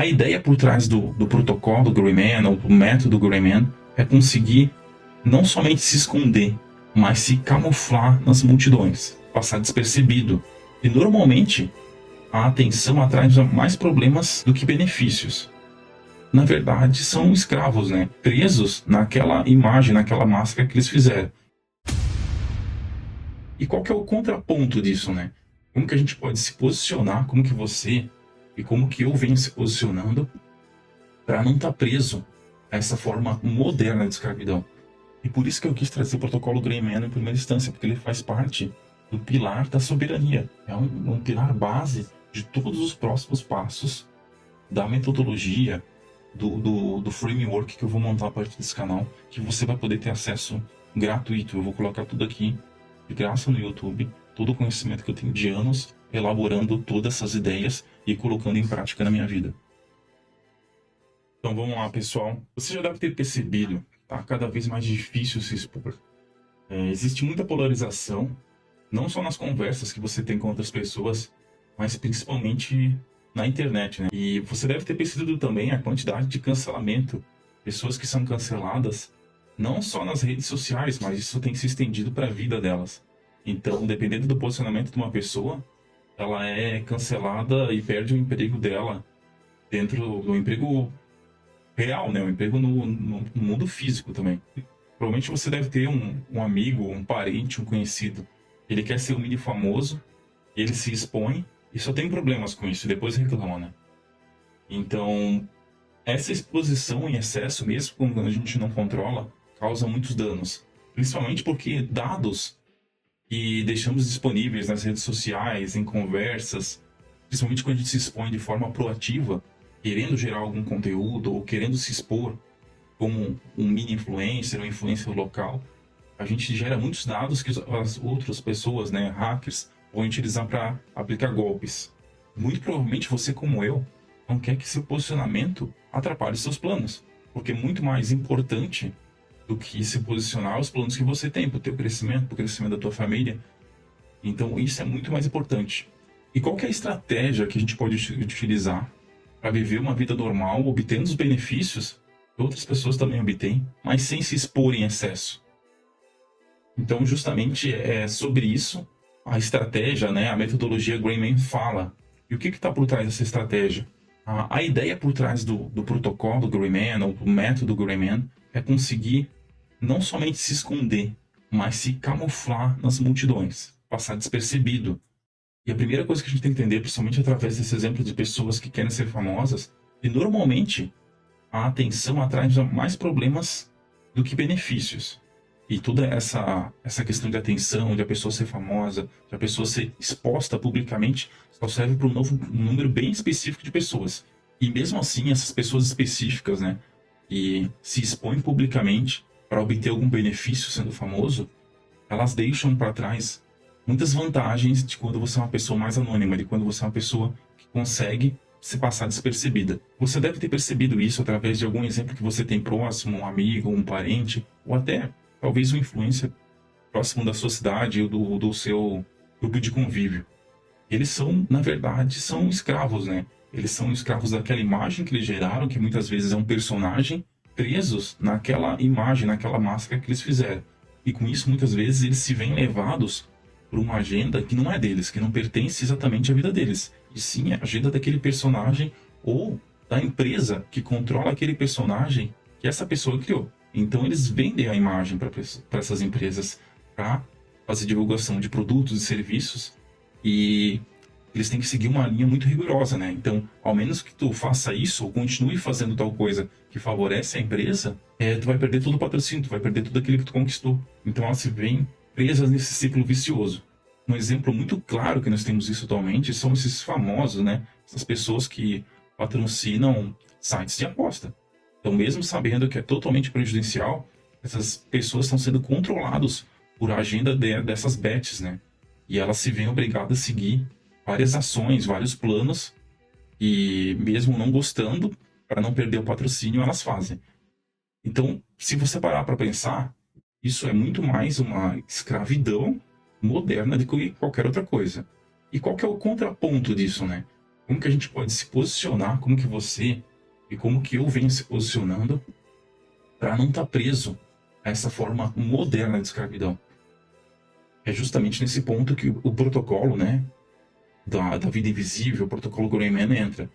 A ideia por trás do protocolo Greyman, ou do método Greyman, é conseguir não somente se esconder, mas se camuflar nas multidões, passar despercebido. E normalmente, a atenção atrai mais problemas do que benefícios. Na verdade, são escravos, né? Presos naquela imagem, naquela máscara que eles fizeram. E qual que é o contraponto disso, né? Como que a gente pode se posicionar, como que você e como que eu venho se posicionando para não estar preso a essa forma moderna de escravidão. E por isso que eu quis trazer o protocolo Greyman em primeira instância, porque ele faz parte do pilar da soberania. É um pilar base de todos os próximos passos da metodologia, do framework que eu vou montar a partir desse canal, que você vai poder ter acesso gratuito. Eu vou colocar tudo aqui de graça no YouTube, todo o conhecimento que eu tenho de anos, elaborando todas essas ideias e colocando em prática na minha vida. Então vamos lá, pessoal. Você já deve ter percebido, tá cada vez mais difícil se expor. Existe muita polarização, não só nas conversas que você tem com outras pessoas, mas principalmente na internet, né? E você deve ter percebido também a quantidade de cancelamento, pessoas que são canceladas, não só nas redes sociais, mas isso tem se estendido para a vida delas. Então, dependendo do posicionamento de uma pessoa, ela é cancelada e perde o emprego dela dentro do emprego real, né? O emprego no mundo físico também. Provavelmente você deve ter um amigo, um parente, um conhecido. Ele quer ser um mini famoso, ele se expõe e só tem problemas com isso, e depois reclama, né? Então, essa exposição em excesso, mesmo quando a gente não controla, causa muitos danos. Principalmente porque dados que deixamos disponíveis nas redes sociais, em conversas, principalmente quando a gente se expõe de forma proativa, querendo gerar algum conteúdo ou querendo se expor como um mini influencer ou influencer local, a gente gera muitos dados que as outras pessoas, né, hackers, vão utilizar para aplicar golpes. Muito provavelmente você, como eu, não quer que seu posicionamento atrapalhe seus planos, porque é muito mais importante do que se posicionar os planos que você tem para o teu crescimento, para o crescimento da tua família. Então isso é muito mais importante. E qual que é a estratégia que a gente pode utilizar para viver uma vida normal, obtendo os benefícios que outras pessoas também obtêm, mas sem se expor em excesso? Então, justamente é sobre isso a estratégia, né, a metodologia Greyman fala. E o que está por trás dessa estratégia? A ideia por trás do protocolo Greyman, ou do método Greyman, é conseguir não somente se esconder, mas se camuflar nas multidões, passar despercebido. E a primeira coisa que a gente tem que entender, principalmente através desse exemplo de pessoas que querem ser famosas, é que normalmente a atenção atrai mais problemas do que benefícios. E toda essa questão de atenção, de a pessoa ser famosa, de a pessoa ser exposta publicamente, só serve para um número bem específico de pessoas. E mesmo assim, essas pessoas específicas, né, que se expõem publicamente para obter algum benefício sendo famoso, elas deixam para trás muitas vantagens de quando você é uma pessoa mais anônima, de quando você é uma pessoa que consegue se passar despercebida. Você deve ter percebido isso através de algum exemplo que você tem próximo, um amigo, um parente, ou até talvez um influencer próximo da sua cidade ou do seu grupo de convívio. Eles são, na verdade, são escravos, né? Eles são escravos daquela imagem que eles geraram, que muitas vezes é um personagem, presos naquela imagem, naquela máscara que eles fizeram. E com isso, muitas vezes, eles se veem levados por uma agenda que não é deles, que não pertence exatamente à vida deles, e sim a agenda daquele personagem ou da empresa que controla aquele personagem que essa pessoa criou. Então eles vendem a imagem para essas empresas para fazer divulgação de produtos e serviços, e eles têm que seguir uma linha muito rigorosa, né? Então, ao menos que tu faça isso ou continue fazendo tal coisa que favorece a empresa, tu vai perder todo o patrocínio, tu vai perder tudo aquilo que tu conquistou. Então elas se veem presas nesse ciclo vicioso. Um exemplo muito claro que nós temos isso atualmente são esses famosos, né? Essas pessoas que patrocinam sites de aposta. Então, mesmo sabendo que é totalmente prejudicial, essas pessoas estão sendo controladas por a agenda dessas bets, né? E elas se veem obrigadas a seguir várias ações, vários planos, e mesmo não gostando, para não perder o patrocínio, elas fazem. Então, se você parar para pensar, isso é muito mais uma escravidão moderna do que qualquer outra coisa. E qual que é o contraponto disso, né? como que a gente pode se posicionar, como que você e como que eu venho se posicionando para não estar preso a essa forma moderna de escravidão. É justamente nesse ponto que o protocolo, né, da vida invisível, o protocolo Greyman entra.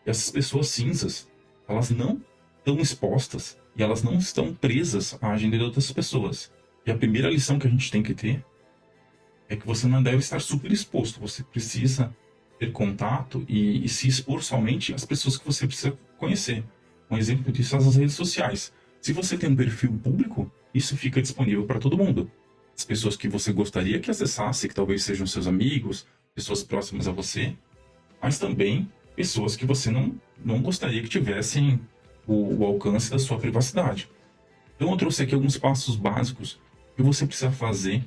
E essas pessoas cinzas, elas não estão expostas e elas não estão presas à agenda de outras pessoas. E a primeira lição que a gente tem que ter é que você não deve estar super exposto. Você precisa ter contato e se expor somente às pessoas que você precisa conhecer. Um exemplo disso são as redes sociais. Se você tem um perfil público, isso fica disponível para todo mundo. As pessoas que você gostaria que acessasse, que talvez sejam seus amigos, pessoas próximas a você, mas também pessoas que você não gostaria que tivessem o alcance da sua privacidade. Então eu trouxe aqui alguns passos básicos que você precisa fazer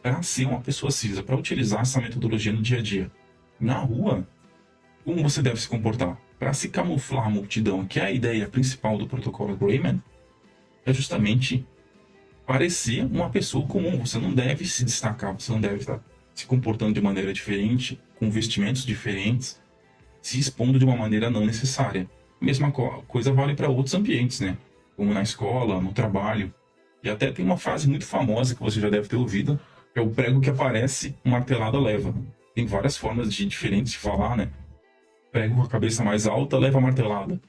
para ser uma pessoa cinza, para utilizar essa metodologia no dia a dia. Na rua, como você deve se comportar? Para se camuflar a multidão, que é a ideia principal do protocolo Greyman, é justamente parecer uma pessoa comum. Você não deve se destacar, você não deve estar se comportando de maneira diferente, com vestimentos diferentes, se expondo de uma maneira não necessária. A mesma coisa vale para outros ambientes, né? Como na escola, no trabalho. E até tem uma frase muito famosa que você já deve ter ouvido, que é o prego que aparece, martelada leva. Tem várias formas diferentes de falar, né? Prego com a cabeça mais alta, leva a martelada.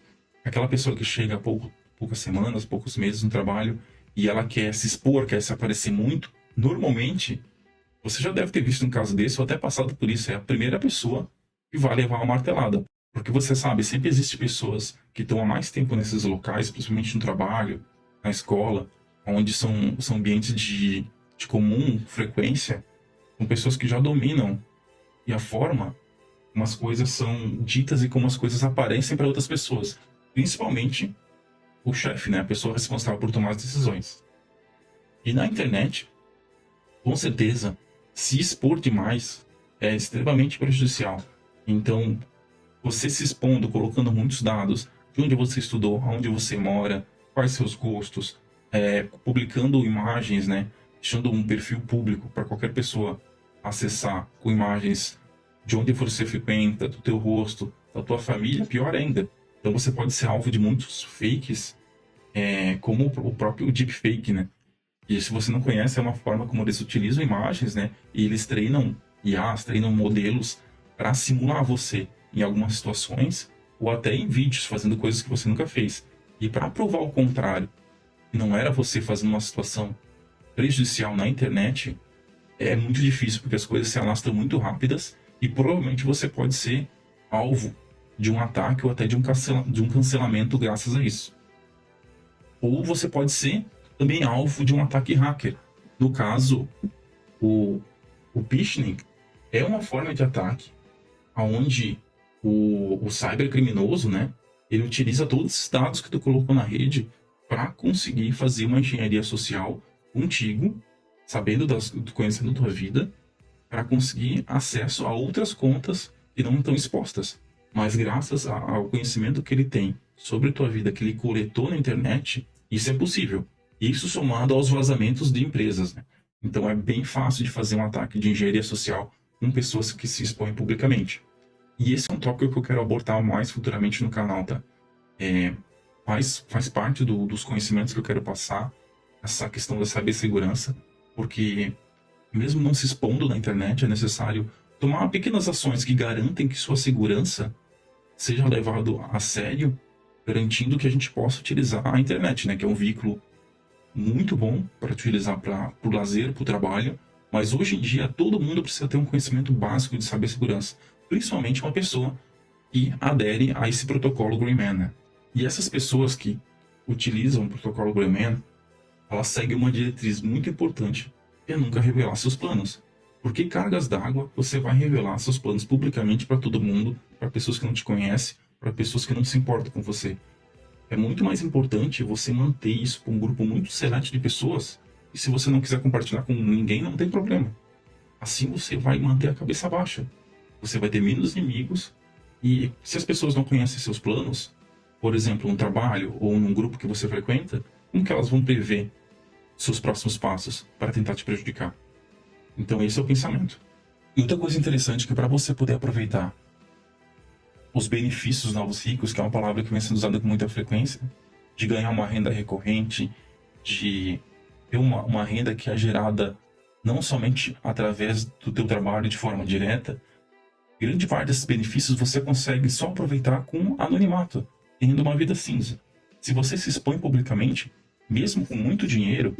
Aquela pessoa que chega há poucas semanas, poucos meses no trabalho, e ela quer se expor, quer se aparecer muito, normalmente, você já deve ter visto um caso desse, ou até passado por isso, é a primeira pessoa que vai levar uma martelada. Porque você sabe, sempre existem pessoas que estão há mais tempo nesses locais, principalmente no trabalho, na escola, onde são ambientes de comum frequência, com pessoas que já dominam e a forma como as coisas são ditas e como as coisas aparecem para outras pessoas. Principalmente o chefe, né? A pessoa responsável por tomar as decisões. E na internet, com certeza, se expor demais é extremamente prejudicial. Então, você se expondo, colocando muitos dados de onde você estudou, aonde você mora, quais seus gostos, publicando imagens, né? Deixando um perfil público para qualquer pessoa acessar com imagens de onde você frequenta, do teu rosto, da tua família, pior ainda. Então você pode ser alvo de muitos fakes, como o próprio deepfake, né? E se você não conhece, é uma forma como eles utilizam imagens, né? E eles treinam IAs, treinam modelos para simular você em algumas situações, ou até em vídeos, fazendo coisas que você nunca fez. E para provar o contrário, que não era você fazendo uma situação prejudicial na internet, é muito difícil, porque as coisas se alastram muito rápidas e provavelmente você pode ser alvo de um ataque ou até de um cancelamento graças a isso. Ou você pode ser também alvo de um ataque hacker. No caso, o phishing é uma forma de ataque onde o cybercriminoso, né, ele utiliza todos esses dados que tu colocou na rede para conseguir fazer uma engenharia social contigo, conhecendo tua vida, para conseguir acesso a outras contas que não estão expostas. Mas graças ao conhecimento que ele tem sobre tua vida, que ele coletou na internet, isso é possível. Isso somado aos vazamentos de empresas, né? Então é bem fácil de fazer um ataque de engenharia social com pessoas que se expõem publicamente. E esse é um tópico que eu quero abordar mais futuramente no canal, tá? Faz parte dos conhecimentos que eu quero passar, essa questão da cibersegurança, porque mesmo não se expondo na internet, é necessário tomar pequenas ações que garantem que sua segurança seja levado a sério, garantindo que a gente possa utilizar a internet, né? Que é um veículo muito bom para utilizar para o lazer, para o trabalho, mas hoje em dia todo mundo precisa ter um conhecimento básico de cibersegurança, principalmente uma pessoa que adere a esse protocolo Greyman, né? E essas pessoas que utilizam o protocolo Greyman, elas seguem uma diretriz muito importante, que é nunca revelar seus planos. Porque cargas d'água você vai revelar seus planos publicamente para todo mundo, para pessoas que não te conhecem, para pessoas que não se importam com você. É muito mais importante você manter isso para um grupo muito seleto de pessoas, e se você não quiser compartilhar com ninguém, não tem problema. Assim você vai manter a cabeça baixa. Você vai ter menos inimigos, e se as pessoas não conhecem seus planos, por exemplo, no trabalho ou num grupo que você frequenta, como que elas vão prever seus próximos passos para tentar te prejudicar? Então esse é o pensamento. E outra coisa interessante é que para você poder aproveitar os benefícios novos ricos, que é uma palavra que vem sendo usada com muita frequência, de ganhar uma renda recorrente, de ter uma renda que é gerada não somente através do teu trabalho de forma direta. Grande parte desses benefícios você consegue só aproveitar com anonimato, tendo uma vida cinza. Se você se expõe publicamente, mesmo com muito dinheiro,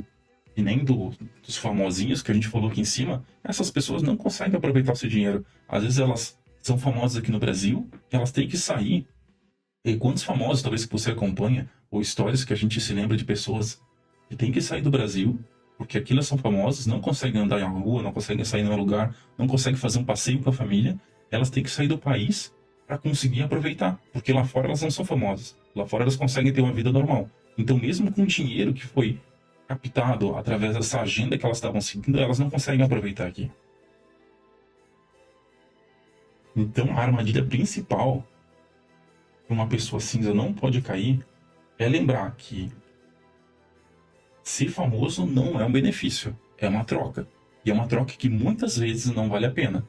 e nem dos famosinhos que a gente falou aqui em cima, essas pessoas não conseguem aproveitar o seu dinheiro. Às vezes elas são famosas aqui no Brasil, e elas têm que sair. E quantos famosos, talvez, que você acompanha, ou histórias que a gente se lembra de pessoas que têm que sair do Brasil, porque aqui elas são famosas, não conseguem andar em rua, não conseguem sair em um lugar, não conseguem fazer um passeio com a família, elas têm que sair do país para conseguir aproveitar, porque lá fora elas não são famosas, lá fora elas conseguem ter uma vida normal. Então, mesmo com o dinheiro que foi captado através dessa agenda que elas estavam seguindo, elas não conseguem aproveitar aqui. Então, a armadilha principal que uma pessoa cinza não pode cair é lembrar que ser famoso não é um benefício, é uma troca. E é uma troca que muitas vezes não vale a pena.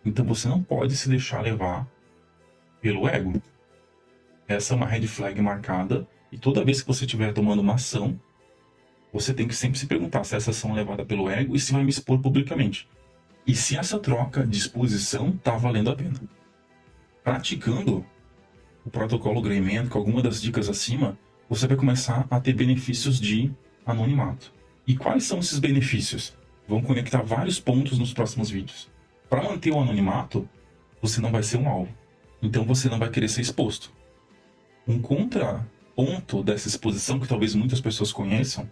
Então você não pode se deixar levar pelo ego. Essa é uma red flag marcada, e toda vez que você estiver tomando uma ação, você tem que sempre se perguntar se essa ação é levada pelo ego e se vai me expor publicamente. E se essa troca de exposição está valendo a pena. Praticando o protocolo Greyman, com alguma das dicas acima, você vai começar a ter benefícios de anonimato. E quais são esses benefícios? Vamos conectar vários pontos nos próximos vídeos. Para manter o anonimato, você não vai ser um alvo. Então você não vai querer ser exposto. Um contraponto dessa exposição, que talvez muitas pessoas conheçam,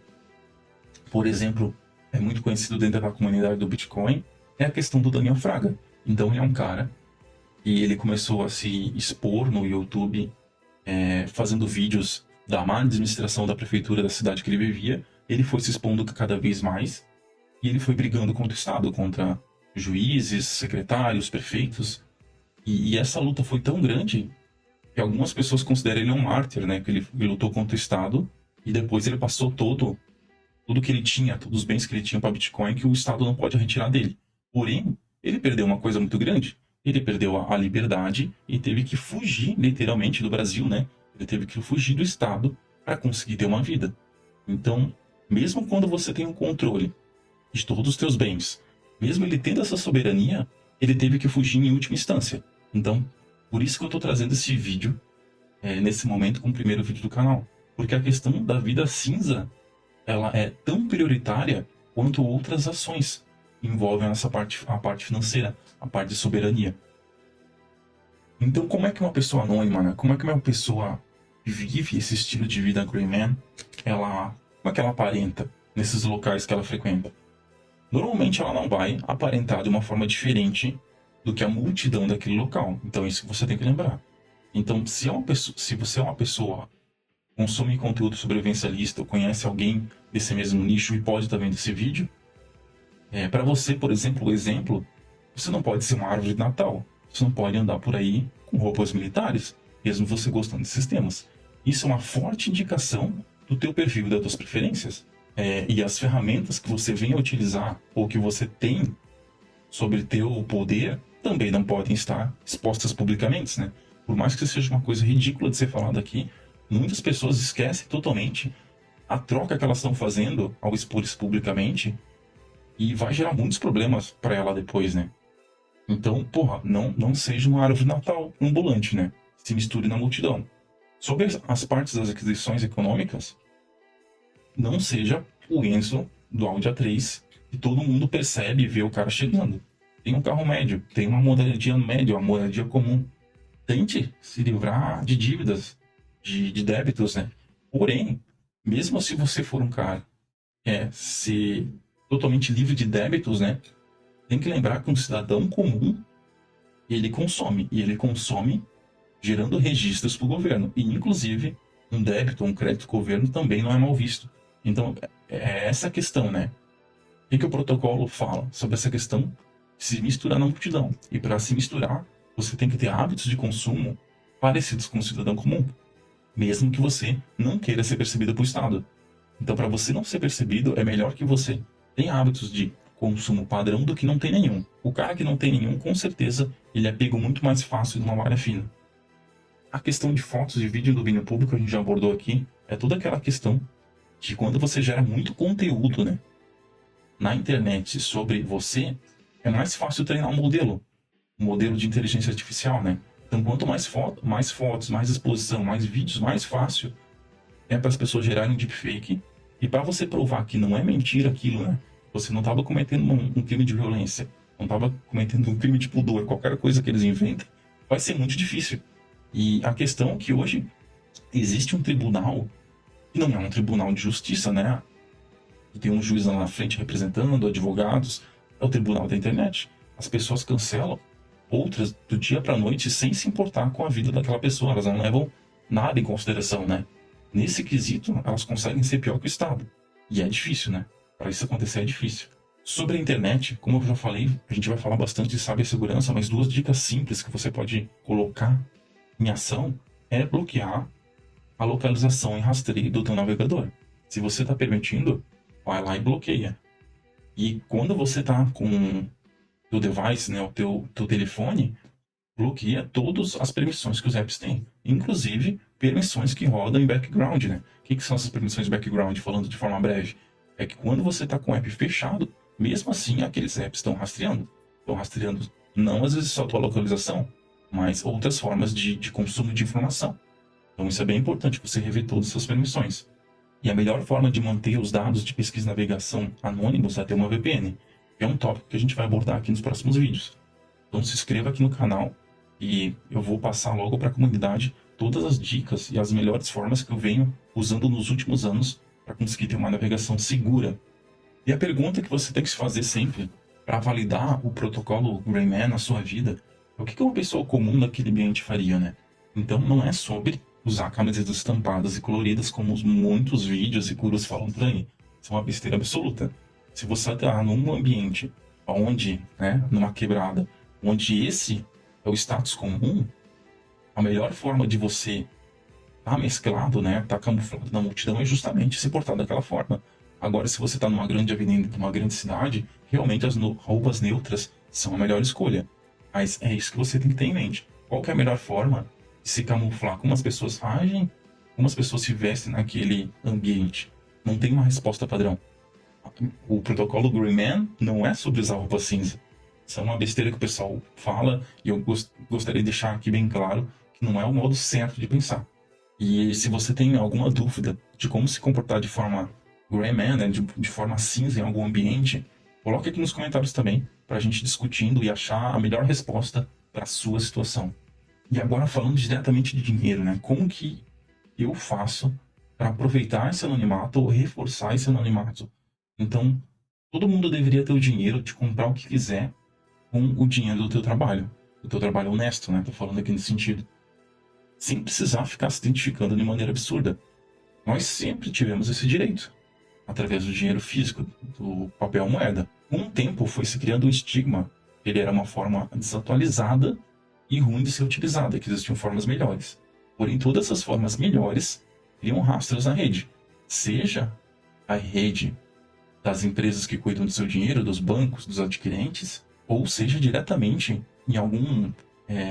por exemplo, é muito conhecido dentro da comunidade do Bitcoin, é a questão do Daniel Fraga. Então ele é um cara e ele começou a se expor no YouTube, fazendo vídeos da má administração da prefeitura da cidade que ele vivia. Ele foi se expondo cada vez mais e ele foi brigando contra o Estado, contra juízes, secretários, prefeitos. E essa luta foi tão grande que algumas pessoas consideram ele um mártir, né? Que ele lutou contra o Estado e depois ele passou tudo que ele tinha, todos os bens que ele tinha para Bitcoin, que o Estado não pode retirar dele. Porém, ele perdeu uma coisa muito grande. Ele perdeu a liberdade e teve que fugir, literalmente, do Brasil, né? Ele teve que fugir do Estado para conseguir ter uma vida. Então, mesmo quando você tem o controle de todos os teus bens, mesmo ele tendo essa soberania, ele teve que fugir em última instância. Então, por isso que eu estou trazendo esse vídeo, nesse momento, como o primeiro vídeo do canal. Porque a questão da vida cinza, ela é tão prioritária quanto outras ações que envolvem a parte financeira, a parte de soberania. Então, como é que uma pessoa anônima, né? Como é que uma pessoa vive esse estilo de vida Greyman, como é que ela aparenta nesses locais que ela frequenta? Normalmente ela não vai aparentar de uma forma diferente do que a multidão daquele local. Então isso que você tem que lembrar. Então, se você é uma pessoa que consome conteúdo sobrevivencialista ou conhece alguém desse mesmo nicho e pode estar vendo esse vídeo, para você, por exemplo, você não pode ser uma árvore de Natal. Você não pode andar por aí com roupas militares, mesmo você gostando desses temas. Isso é uma forte indicação do teu perfil e das tuas preferências. E as ferramentas que você vem a utilizar ou que você tem sobre teu poder também não podem estar expostas publicamente, né? Por mais que seja uma coisa ridícula de ser falado aqui, muitas pessoas esquecem totalmente a troca que elas estão fazendo ao expor isso publicamente e vai gerar muitos problemas para ela depois, né? Então, não seja uma árvore de Natal ambulante, né? Se misture na multidão. Sobre as partes das aquisições econômicas, não seja o Enzo do Audi A3, que todo mundo percebe e vê o cara chegando. Tem um carro médio, tem uma moradia média, uma moradia comum. Tente se livrar de dívidas, de débitos, né? Porém, mesmo se você for um cara ser totalmente livre de débitos, né? Tem que lembrar que um cidadão comum, ele consome. E ele consome gerando registros para o governo. E, inclusive, um débito, um crédito do governo também não é mal visto. Então, é essa a questão, né? O que o protocolo fala sobre essa questão de se misturar na multidão? E para se misturar, você tem que ter hábitos de consumo parecidos com o cidadão comum, mesmo que você não queira ser percebido pelo Estado. Então, para você não ser percebido, é melhor que você tenha hábitos de consumo padrão do que não tem nenhum. O cara que não tem nenhum, com certeza, ele é pego muito mais fácil de uma malha fina. A questão de fotos e vídeo em domínio público, a gente já abordou aqui, é toda aquela questão de quando você gera muito conteúdo, né, na internet sobre você, é mais fácil treinar um modelo de inteligência artificial, né? Então, quanto mais fotos, mais exposição, mais vídeos, mais fácil é para as pessoas gerarem um deepfake. E para você provar que não é mentira aquilo, né? Você não estava cometendo um crime de violência, não estava cometendo um crime de pudor, qualquer coisa que eles inventem, vai ser muito difícil. E a questão é que hoje existe um tribunal, que não é um tribunal de justiça, né? E tem um juiz lá na frente representando, advogados, é o tribunal da internet. As pessoas cancelam outras do dia para a noite sem se importar com a vida daquela pessoa, elas não levam nada em consideração, né? Nesse quesito, elas conseguem ser pior que o Estado. E é difícil, né? Para isso acontecer é difícil. Sobre a internet, como eu já falei, a gente vai falar bastante de cibersegurança, mas 2 dicas simples que você pode colocar em ação é bloquear a localização e rastreio do teu navegador. Se você está permitindo, vai lá e bloqueia. E quando você está com o teu device, né, o teu telefone, bloqueia todas as permissões que os apps têm, inclusive permissões que rodam em background, né? O que são essas permissões de background, falando de forma breve? É que quando você está com o app fechado, mesmo assim aqueles apps estão rastreando. Estão rastreando não às vezes só a tua localização, mas outras formas de consumo de informação. Então isso é bem importante, você rever todas as suas permissões. E a melhor forma de manter os dados de pesquisa e navegação anônimos é ter uma VPN, que é um tópico que a gente vai abordar aqui nos próximos vídeos. Então se inscreva aqui no canal e eu vou passar logo para a comunidade todas as dicas e as melhores formas que eu venho usando nos últimos anos para conseguir ter uma navegação segura. E a pergunta que você tem que se fazer sempre para validar o protocolo Grayman na sua vida é o que uma pessoa comum daquele ambiente faria, né? Então não é sobre usar camisetas estampadas e coloridas como muitos vídeos e gurus falam por aí. Isso é uma besteira absoluta. Se você está num ambiente onde, né, numa quebrada, onde esse é o status comum, a melhor forma de você estar mesclado, né, estar camuflado na multidão é justamente se portar daquela forma. Agora, se você está numa grande avenida, numa grande cidade, realmente as roupas neutras são a melhor escolha. Mas é isso que você tem que ter em mente. Qual que é a melhor forma de se camuflar? Como as pessoas agem? Como as pessoas se vestem naquele ambiente? Não tem uma resposta padrão. O protocolo Grayman não é sobre usar roupa cinza. Isso é uma besteira que o pessoal fala e eu gostaria de deixar aqui bem claro que não é o modo certo de pensar. E se você tem alguma dúvida de como se comportar de forma Grayman, né, de forma cinza em algum ambiente, coloque aqui nos comentários também para a gente discutindo e achar a melhor resposta para a sua situação. E agora falando diretamente de dinheiro, né? Como que eu faço para aproveitar esse anonimato ou reforçar esse anonimato? Então, todo mundo deveria ter o dinheiro de comprar o que quiser com o dinheiro do teu trabalho honesto, né? Tô falando aqui nesse sentido. Sem precisar ficar se identificando de maneira absurda. Nós sempre tivemos esse direito, através do dinheiro físico, do papel moeda. Com o tempo foi se criando um estigma, ele era uma forma desatualizada e ruim de ser utilizada, que existiam formas melhores. Porém, todas essas formas melhores criam rastros na rede. Seja a rede das empresas que cuidam do seu dinheiro, dos bancos, dos adquirentes, ou seja diretamente em algum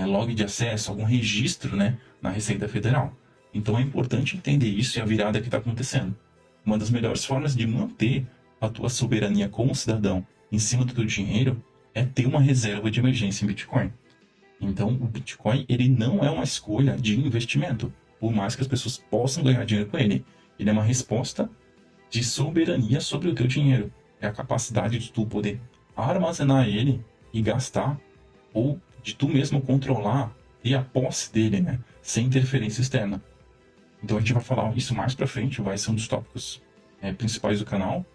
log de acesso, algum registro, né, na Receita Federal. Então é importante entender isso e a virada que está acontecendo. Uma das melhores formas de manter a tua soberania como cidadão em cima do teu dinheiro é ter uma reserva de emergência em Bitcoin. Então o Bitcoin ele não é uma escolha de investimento, por mais que as pessoas possam ganhar dinheiro com ele. Ele é uma resposta de soberania sobre o teu dinheiro. É a capacidade de tu poder armazenar ele e gastar, ou de tu mesmo controlar e a posse dele, né, sem interferência externa. Então a gente vai falar isso mais pra frente, vai ser um dos tópicos principais do canal.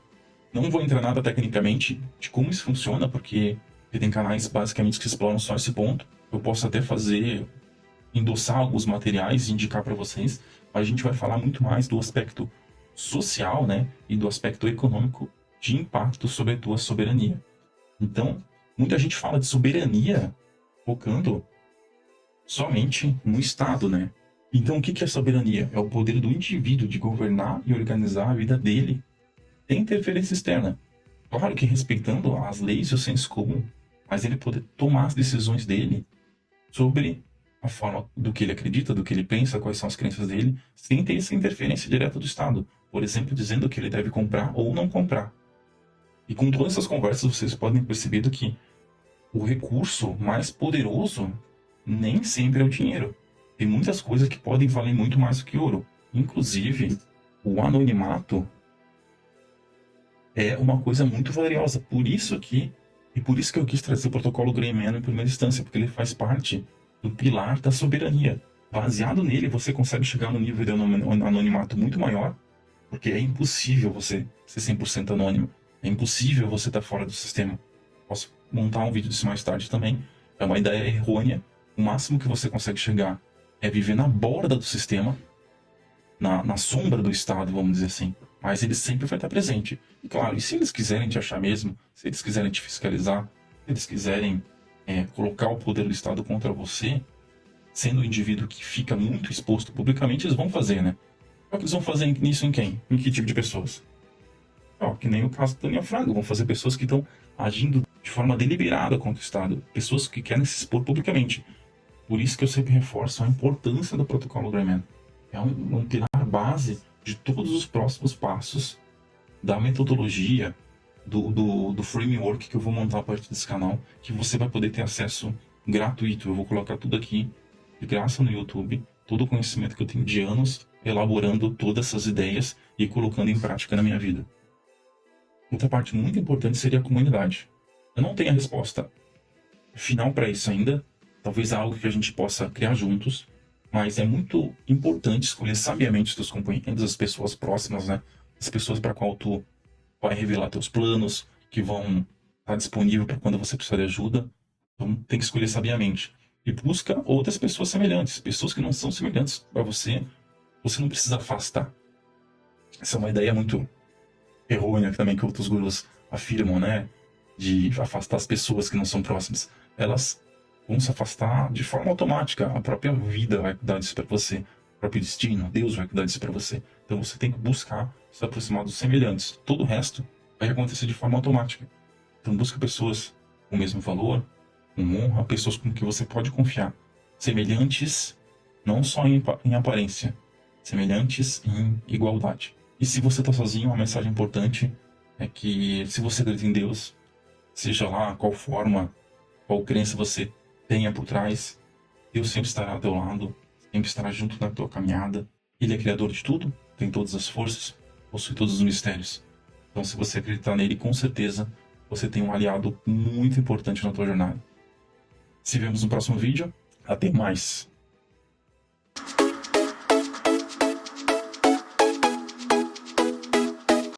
Não vou entrar nada tecnicamente de como isso funciona, porque tem canais basicamente que exploram só esse ponto. Eu posso até endossar alguns materiais e indicar para vocês, mas a gente vai falar muito mais do aspecto social, né, e do aspecto econômico de impacto sobre a tua soberania. Então, muita gente fala de soberania focando somente no Estado, né? Então, o que é soberania? É o poder do indivíduo de governar e organizar a vida dele sem interferência externa. Claro que respeitando as leis e o senso comum, mas ele poder tomar as decisões dele sobre a forma do que ele acredita, do que ele pensa, quais são as crenças dele, sem ter essa interferência direta do Estado. Por exemplo, dizendo que ele deve comprar ou não comprar. E com todas essas conversas, vocês podem perceber que o recurso mais poderoso nem sempre é o dinheiro. Tem muitas coisas que podem valer muito mais do que ouro. Inclusive, o anonimato é uma coisa muito valiosa. Por isso que eu quis trazer o protocolo Greyman em primeira instância, porque ele faz parte do pilar da soberania. Baseado nele, você consegue chegar no nível de anonimato muito maior, porque é impossível você ser 100% anônimo. É impossível você estar fora do sistema. Posso montar um vídeo disso mais tarde também. É uma ideia errônea. O máximo que você consegue chegar é viver na borda do sistema, na sombra do Estado, vamos dizer assim. Mas ele sempre vai estar presente. E claro, e se eles quiserem te achar mesmo, se eles quiserem te fiscalizar, se eles quiserem colocar o poder do Estado contra você, sendo um indivíduo que fica muito exposto publicamente, eles vão fazer, né? Só que eles vão fazer nisso em quem? Em que tipo de pessoas? Que nem o caso do Daniel Fraga. Vão fazer pessoas que estão agindo de forma deliberada contra o Estado. Pessoas que querem se expor publicamente. Por isso que eu sempre reforço a importância do protocolo Greyman. É um pilar base de todos os próximos passos da metodologia, do framework que eu vou montar a partir desse canal, que você vai poder ter acesso gratuito. Eu vou colocar tudo aqui de graça no YouTube, todo o conhecimento que eu tenho de anos elaborando todas essas ideias e colocando em prática na minha vida. Outra parte muito importante seria a comunidade. Eu não tenho a resposta final para isso ainda, talvez algo que a gente possa criar juntos, mas é muito importante escolher sabiamente os teus companheiros, as pessoas próximas, né? As pessoas para qual tu vai revelar teus planos, que vão estar disponível para quando você precisar de ajuda. Então tem que escolher sabiamente. E busca outras pessoas semelhantes, pessoas que não são semelhantes para você. Você não precisa afastar. Essa é uma ideia muito errônea também que outros gurus afirmam, né? De afastar as pessoas que não são próximas. Elas vão se afastar de forma automática. A própria vida vai cuidar disso para você. O próprio destino, Deus vai cuidar disso para você. Então você tem que buscar se aproximar dos semelhantes. Todo o resto vai acontecer de forma automática. Então busca pessoas com o mesmo valor, com honra, pessoas com que você pode confiar. Semelhantes não só em aparência, semelhantes em igualdade. E se você está sozinho, uma mensagem importante é que se você acredita em Deus, seja lá qual forma, qual crença você tenha por trás, Deus sempre estará ao teu lado, sempre estará junto na tua caminhada. Ele é criador de tudo, tem todas as forças, possui todos os mistérios. Então, se você acreditar nele, com certeza você tem um aliado muito importante na tua jornada. Se vemos no próximo vídeo, até mais!